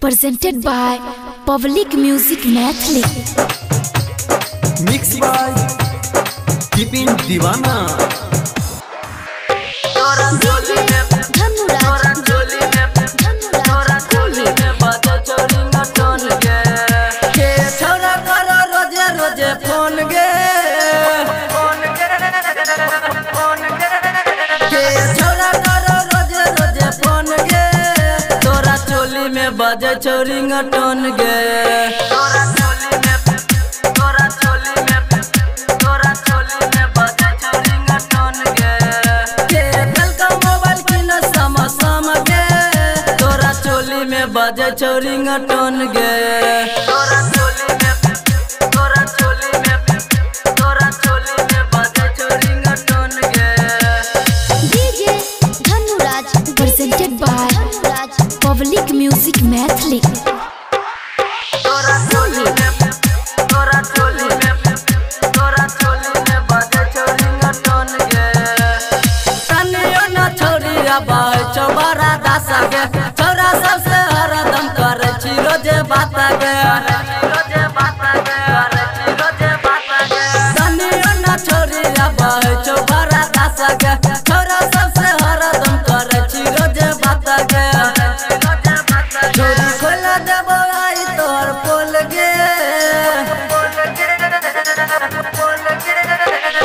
presented by Public Music Mathli. Mixed by Kipin Divana. बाजे चोरिंग टोन गे तोरा चोली में बाजे चोरिंग टोन गे के कल का मोबाइल की न सम गे तोरा चोली में बाजे चोरिंग टोन गे तोरा चोली में बाजे चोरिंग टोन गे DJ Dhanuraj presented by Public Music Mathli. तोरा चोली में बाजे चोरिंग टोन गे तनियो न छोड़िया बाय चौबारा दासा गे छोरा सबसे हरदम करे छी रोजे बात गे तनियो न छोड़िया बाय चौबारा दासा गे छोरा सबसे हरदम करे छी रोजे बात गे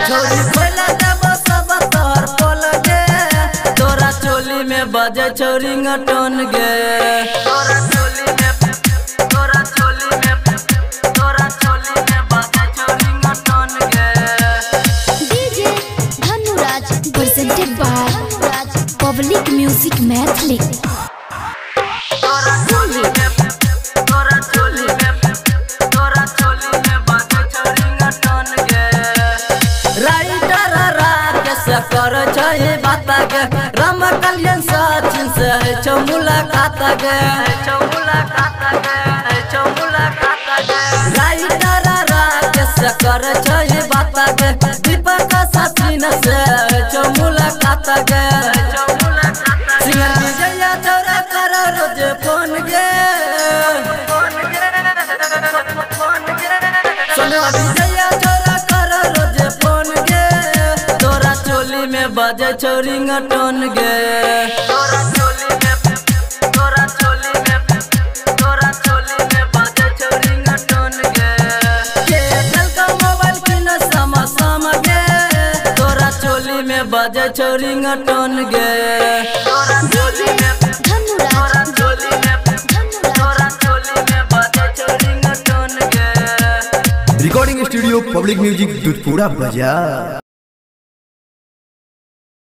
छोरी खोला देबो सब तोहर पोल गे तोरा चोली में बाजे चोरिंग टोन गे तोरा चोली में बाजे चोरिंग टोन गे DJ Dhanuraj presented by Public Music Mathli. तोरा चोली में बाजे चोरिंग टोन गे राइटर कर छे बात गे राम कल्याण सचिन से छो मुलाकात गे राइटर कर छे बात गे दीपक सचिन से छो मुलाकात गे सिंगर विजय चौरा कर रोज फोन गे सोनवा विजय चौरा कर रोज फोन गे तोरा चोली में बाजे चोरिंग टोन गे तोरा चोली में बाजे चोरिंग टोन गे के कल का मोबाइल की न सम गे तोरा चोली में बाजे चोरिंग टोन गे तोरा चोली में बाजे चोरिंग टोन गे Recording Studio Public Music Dudhpura Bazaar.